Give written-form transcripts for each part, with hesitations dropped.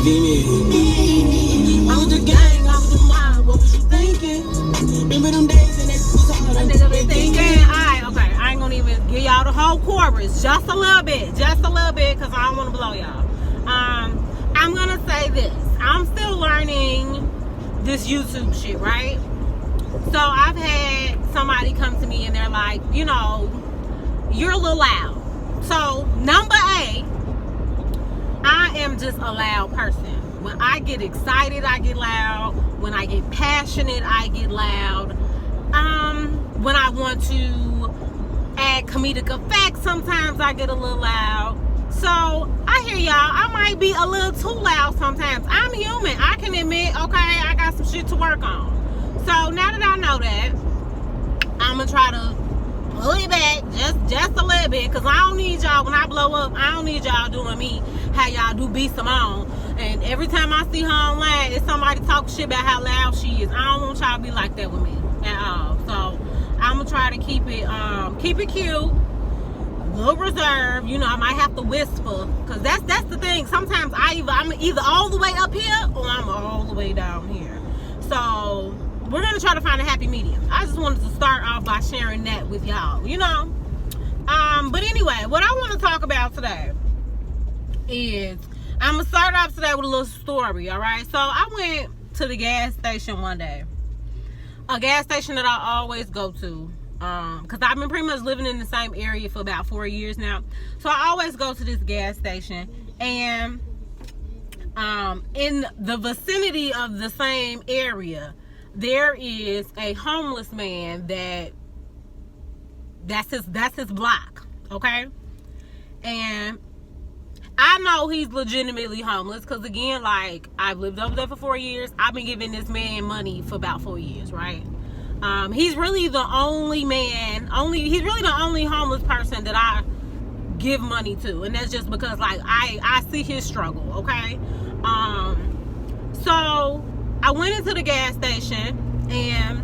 be me. I was the gang, I was the mob. What was you thinking? Remember them days and that was all I nigga been thinking. Alright, okay. I ain't gonna even give y'all the whole chorus. Just a little bit. Because I don't want to blow y'all. I'm gonna say this. I'm still learning this YouTube shit, right? So I've had somebody come to me and they're like, you know, you're a little loud. So number A, I am just a loud person. When I get excited, I get loud. When I get passionate, I get loud. When I want to add comedic effects, sometimes I get a little loud. So I hear y'all, I might be a little too loud sometimes. I'm human. I can admit, okay, I got some shit to work on. So now that I know that, I'm gonna try to pull it back just a little bit, because I don't need y'all, when I blow up, I don't need y'all doing me how y'all do B. Simone. And every time I see her online, it's somebody talking shit about how loud she is. I don't want y'all to be like that with me at all. So I'm gonna try to keep it cute, a little reserved. You know, I might have to whisper, because that's the thing. Sometimes I'm either all the way up here or I'm all the way down here. So we're gonna try to find a happy medium. I just wanted to start off by sharing that with y'all, you know. But anyway, what I want to talk about today is, I'm gonna start off today with a little story. All right, so I went to the gas station one day, a gas station that I always go to, because I've been pretty much living in the same area for about 4 years now. So I always go to this gas station, and in the vicinity of the same area, there is a homeless man that's his block, okay? And I know he's legitimately homeless, because again, like, I've lived over there for 4 years. I've been giving this man money for about 4 years, right? He's really the only homeless person that I give money to, and that's just because, like, I see his struggle, okay? So I went into the gas station and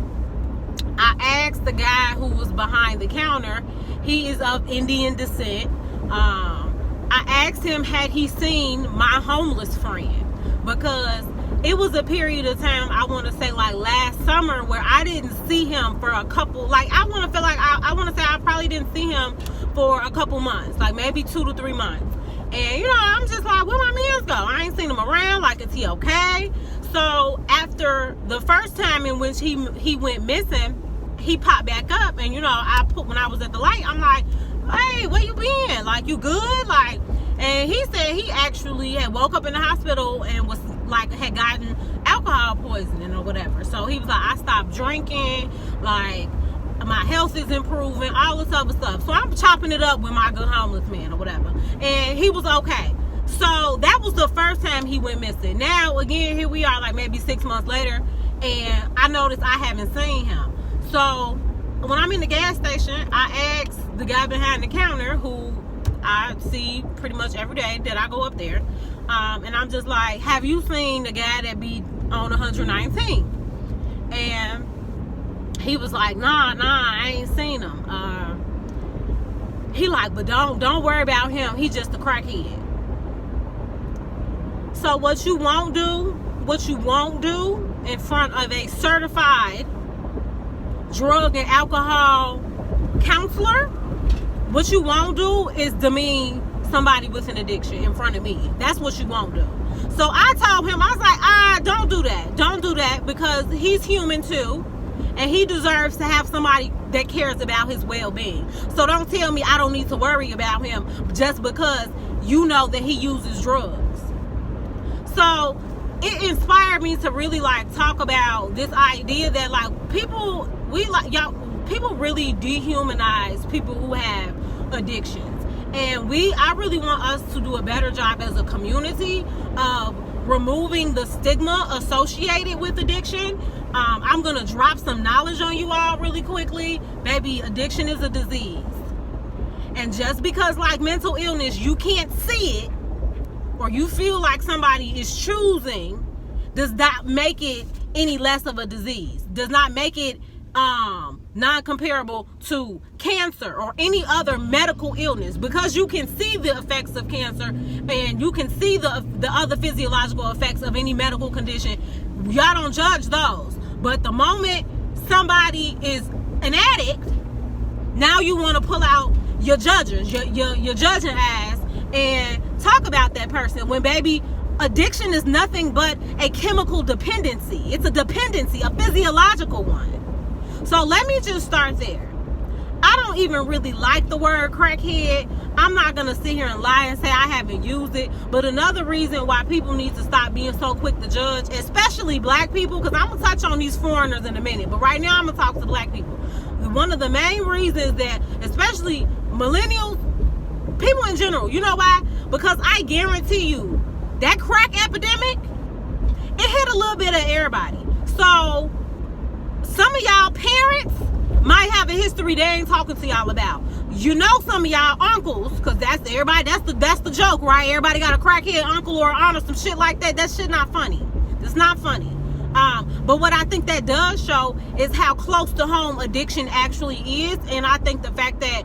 I asked the guy who was behind the counter. He is of Indian descent. I asked him, had he seen my homeless friend? Because it was a period of time, I want to say like last summer, where I didn't see him for a couple, like, I want to say I probably didn't see him for a couple months, like maybe 2 to 3 months. And, you know, I'm just like, where my mans go? I ain't seen him around. Like, is he okay? So after the first time in which he went missing, he popped back up. And, you know, when I was at the light, I'm like, hey, where you been? Like, you good? Like, and he said he actually had woke up in the hospital and was like, had gotten alcohol poisoning or whatever. So he was like, I stopped drinking, like, my health is improving, all this other stuff. So I'm chopping it up with my good homeless man or whatever. And he was okay. So that was the first time he went missing. Now, again, here we are, like maybe 6 months later, and I noticed I haven't seen him. So when I'm in the gas station, I ask the guy behind the counter, who I see pretty much every day that I go up there, and I'm just like, have you seen the guy that be on 119? And he was like, nah, I ain't seen him. He like, but don't worry about him. He just a crackhead. So what you won't do in front of a certified drug and alcohol counselor, what you won't do is demean somebody with an addiction in front of me. That's what you won't do. So I told him, I was like, don't do that. Don't do that, because he's human too. And he deserves to have somebody that cares about his well-being. So don't tell me I don't need to worry about him just because you know that he uses drugs. So it inspired me to really like talk about this idea that like people really dehumanize people who have addictions. And I really want us to do a better job as a community of removing the stigma associated with addiction. I'm gonna drop some knowledge on you all really quickly. Baby, addiction is a disease. And just because like mental illness, you can't see it, or you feel like somebody is choosing, does not make it any less of a disease. Does not make it non-comparable to cancer or any other medical illness, because you can see the effects of cancer and you can see the other physiological effects of any medical condition. Y'all don't judge those. But the moment somebody is an addict, now you want to pull out your judging ass and talk about that person, when baby, addiction is nothing but a chemical dependency. It's a dependency, a physiological one. So let me just start there. I don't even really like the word crackhead. I'm not going to sit here and lie and say I haven't used it. But another reason why people need to stop being so quick to judge, especially black people, because I'm going to touch on these foreigners in a minute. But right now I'm going to talk to black people. One of the main reasons that, especially millennials, people in general, you know why? Because I guarantee you, that crack epidemic, it hit a little bit of everybody. So some of y'all parents might have a history they ain't talking to y'all about. You know, some of y'all uncles, because that's everybody, that's the joke, right? Everybody got a crackhead uncle or aunt or some shit like that. That shit not funny. It's not funny. But what I think that does show is how close to home addiction actually is. And I think the fact that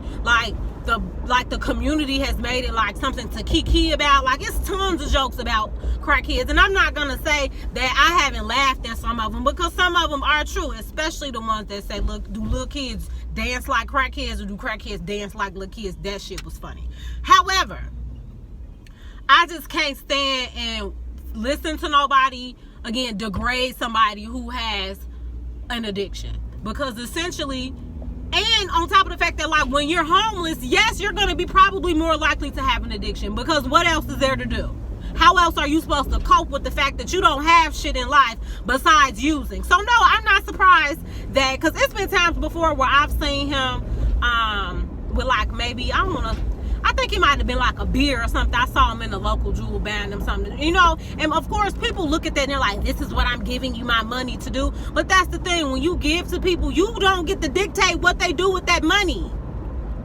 the community has made it like something to kiki about. Like, it's tons of jokes about crackheads, and I'm not gonna say that I haven't laughed at some of them, because some of them are true, especially the ones that say, look, do little kids dance like crackheads, or do crackheads dance like little kids? That shit was funny. However, I just can't stand and listen to nobody, again, degrade somebody who has an addiction, because essentially, and on top of the fact that, like, when you're homeless, yes, you're going to be probably more likely to have an addiction, because what else is there to do? How else are you supposed to cope with the fact that you don't have shit in life besides using? So no, I'm not surprised that, because it's been times before where I've seen him with, like, maybe, I think he might have been like a beer or something. I saw him in the local jewel buying him something, you know. And of course, people look at that and they're like, this is what I'm giving you my money to do. But that's the thing. When you give to people, you don't get to dictate what they do with that money.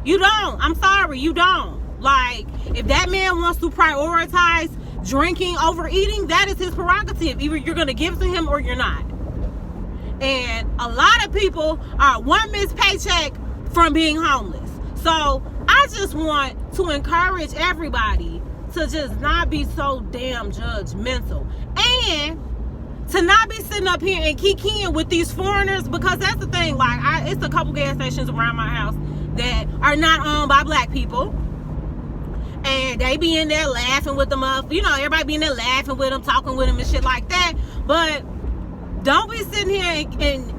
You don't. I'm sorry, you don't. Like, if that man wants to prioritize drinking over eating, that is his prerogative. Either you're going to give to him or you're not. And a lot of people are one missed paycheck from being homeless. So I just want to encourage everybody to just not be so damn judgmental, and to not be sitting up here and kikiing with these foreigners, because that's the thing. Like, it's a couple gas stations around my house that are not owned by black people, and they be in there laughing with them up. You know, everybody be in there laughing with them, talking with them and shit like that. But don't be sitting here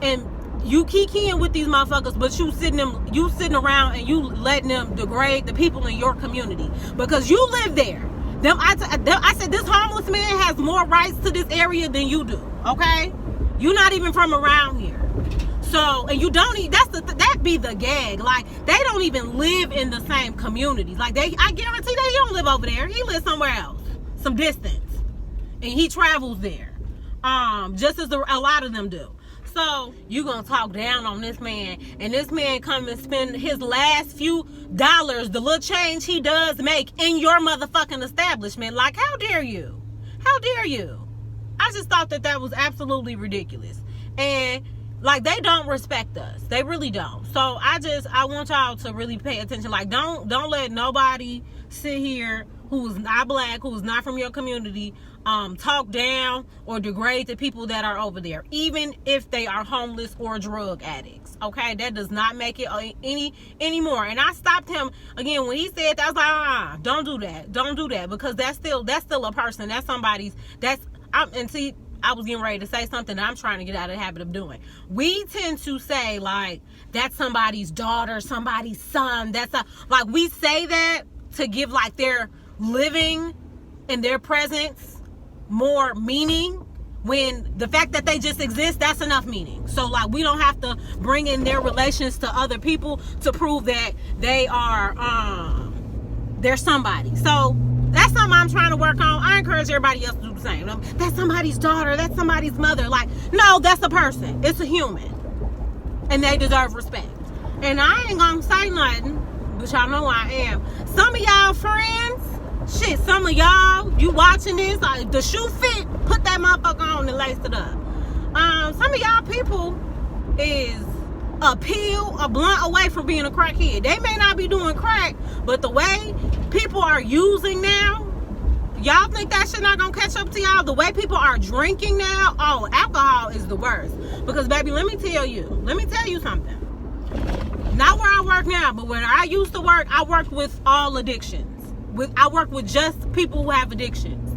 and you kikiing with these motherfuckers, but you sitting around and you letting them degrade the people in your community, because you live there. I said this homeless man has more rights to this area than you do. Okay, you're not even from around here. So, and you don't even, that be the gag. Like, they don't even live in the same communities. Like, I guarantee that he don't live over there. He lives somewhere else, some distance, and he travels there, just as a lot of them do. So you gonna talk down on this man, and this man come and spend his last few dollars, the little change he does make, in your motherfucking establishment. Like, how dare you? How dare you? I just thought that was absolutely ridiculous. And like, they don't respect us. They really don't. So I want y'all to really pay attention. Like, don't let nobody sit here who's not black, who's not from your community, talk down or degrade the people that are over there, even if they are homeless or drug addicts. Okay, that does not make it anymore. And I stopped him again when he said that. I was like, don't do that, because that's still a person. That's somebody's. I was getting ready to say something that I'm trying to get out of the habit of doing. We tend to say, like, that's somebody's daughter, somebody's son. Like, we say that to give, like, their living and their presence more meaning, when the fact that they just exist, that's enough meaning. So, like, we don't have to bring in their relations to other people to prove that they are they're somebody. So that's something I'm trying to work on. I encourage everybody else to do the same. That's somebody's daughter, that's somebody's mother. Like, no, that's a person. It's a human, and they deserve respect. And I ain't gonna say nothing, but y'all know I am. Some of y'all friends, shit, some of y'all, you watching this, the shoe fit, put that motherfucker on and lace it up. Some of y'all people is a pill, a blunt away from being a crackhead. They may not be doing crack, but the way people are using now, y'all think that shit not gonna catch up to y'all? The way people are drinking now, oh, alcohol is the worst. Because baby, let me tell you something. Not where I work now, but where I used to work, I worked with all addictions. I worked with just people who have addictions.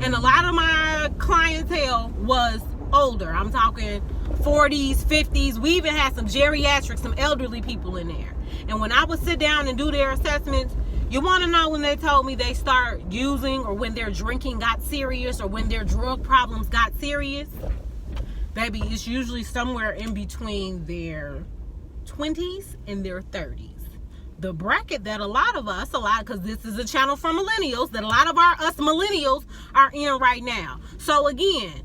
And a lot of my clientele was older. I'm talking 40s, 50s. We even had some geriatrics, some elderly people in there. And when I would sit down and do their assessments, you want to know when they told me they start using, or when their drinking got serious, or when their drug problems got serious? Baby, it's usually somewhere in between their 20s and their 30s. The bracket that a lot of us, because this is a channel for millennials, that a lot of us millennials are in right now. So again,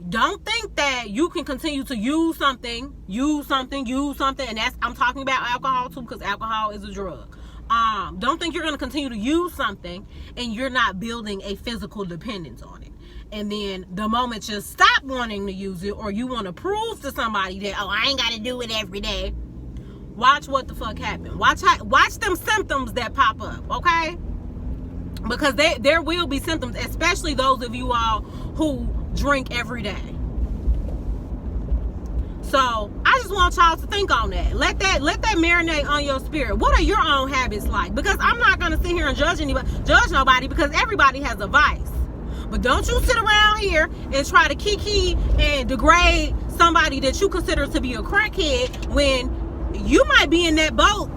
don't think that you can continue to use something, and that's, I'm talking about alcohol too, because alcohol is a drug. Don't think you're going to continue to use something and you're not building a physical dependence on it. And then the moment you stop wanting to use it, or you want to prove to somebody that, oh, I ain't got to do it every day, watch what the fuck happened. Watch them symptoms that pop up, okay? Because there will be symptoms, especially those of you all who drink every day. So I just want y'all to think on that. Let that marinate on your spirit. What are your own habits like? Because I'm not gonna sit here and judge nobody, because everybody has a vice. But don't you sit around here and try to kiki and degrade somebody that you consider to be a crackhead, when you might be in that boat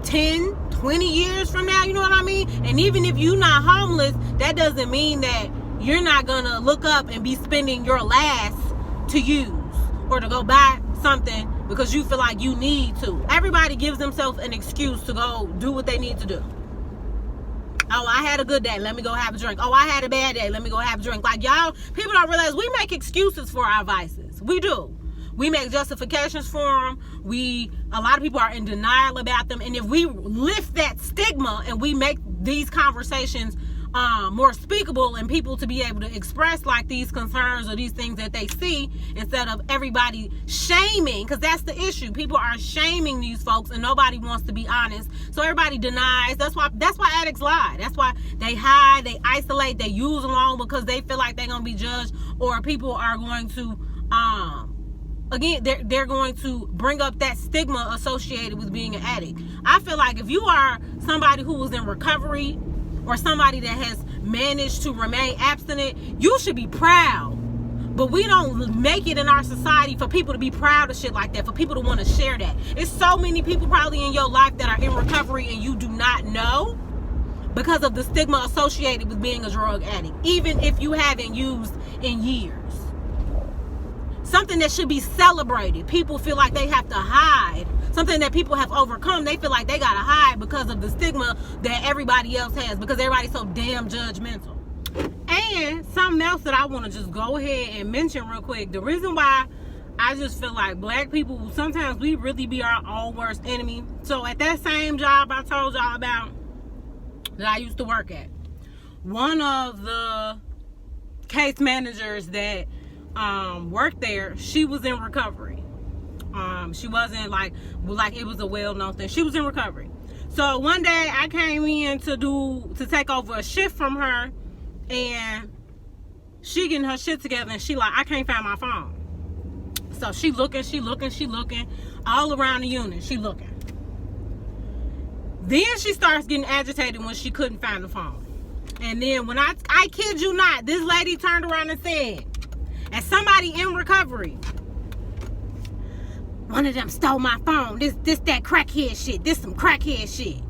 10, 20 years from now, you know what I mean? And even if you're not homeless, that doesn't mean that you're not gonna look up and be spending your last to use, or to go buy something because you feel like you need to. Everybody gives themselves an excuse to go do what they need to do. Oh, I had a good day, let me go have a drink. Oh, I had a bad day, let me go have a drink. Like, y'all, people don't realize we make excuses for our vices. We do. We make justifications for them. A lot of people are in denial about them. And if we lift that stigma and we make these conversations more speakable, and people to be able to express like these concerns or these things that they see, instead of everybody shaming, because that's the issue. People are shaming these folks and nobody wants to be honest. So everybody denies. That's why addicts lie. That's why they hide, they isolate, they use alone, because they feel like they're going to be judged, or people are going to again, they're going to bring up that stigma associated with being an addict. I feel like if you are somebody who was in recovery, or somebody that has managed to remain abstinent, you should be proud. But we don't make it in our society for people to be proud of shit like that, for people to want to share that. It's so many people probably in your life that are in recovery and you do not know, because of the stigma associated with being a drug addict, even if you haven't used in years. Something that should be celebrated. People feel like they have to hide. Something that people have overcome, they feel like they gotta hide because of the stigma that everybody else has, because everybody's so damn judgmental. And something else that I want to just go ahead and mention real quick. The reason why I just feel like black people, sometimes we really be our own worst enemy. So at that same job I told y'all about that I used to work at, one of the case managers that worked there, she was in recovery. She wasn't like it was a well-known thing. She was in recovery. So one day I came in to take over a shift from her, and she getting her shit together, and she like, I can't find my phone. So she looking all around the unit. She looking. Then she starts getting agitated when she couldn't find the phone. And then when I kid you not, this lady turned around and said, as somebody in recovery, one of them stole my phone. This that crackhead shit. This some crackhead shit.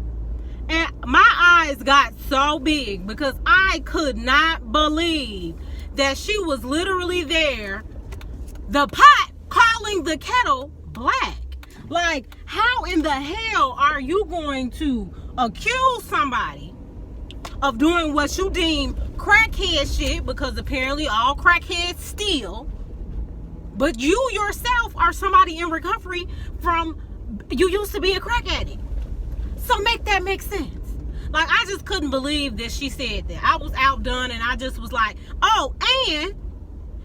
And my eyes got so big, because I could not believe that she was literally there, the pot calling the kettle black. Like, how in the hell are you going to accuse somebody of doing what you deem crackhead shit, because apparently all crackheads steal, but you yourself are somebody in recovery from, you used to be a crack addict. So make that make sense. Like, I just couldn't believe that she said that. I was outdone, and I just was like, oh, and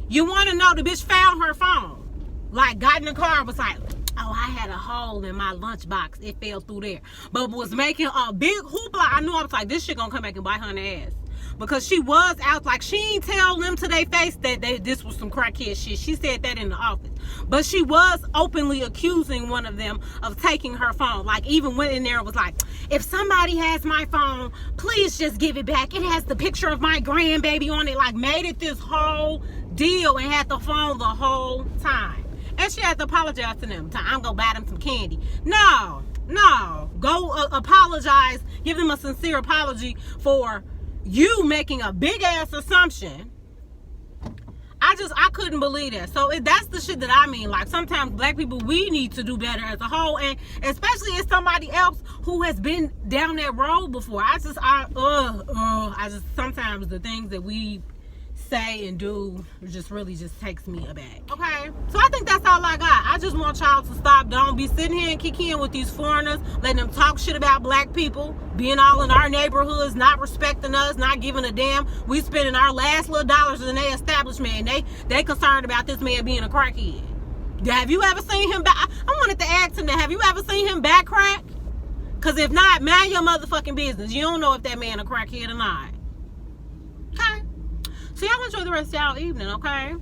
you want to know, the bitch found her phone. Like, got in the car and was like, oh, I had a hole in my lunchbox. It fell through there. But was making a big hoopla. I knew, I was like, this shit gonna come back and bite her in the ass. Because she was out, like, she ain't tell them to their face that this was some crackhead shit. She said that in the office. But she was openly accusing one of them of taking her phone. Like, even went in there and was like, if somebody has my phone, please just give it back. It has the picture of my grandbaby on it. Like, made it this whole deal and had the phone the whole time. And she had to apologize to them. I'm gonna buy them some candy. No. Go apologize. Give them a sincere apology for you making a big ass assumption. I couldn't believe that. So that's the shit that I mean. Like, sometimes black people, we need to do better as a whole, and especially as somebody else who has been down that road before. I just sometimes the things that we say and do just really just takes me aback. Okay, so I think that's all I got. I just want y'all to stop. Don't be sitting here and kicking in with these foreigners, letting them talk shit about black people, being all in our neighborhoods, not respecting us, not giving a damn. We spending our last little dollars in their establishment, and they concerned about this man being a crackhead. Have you ever seen him back? I wanted to ask him that. Have you ever seen him back crack? Because if not, mind your motherfucking business. You don't know if that man a crackhead or not. Okay? So y'all enjoy the rest of y'all evening, okay?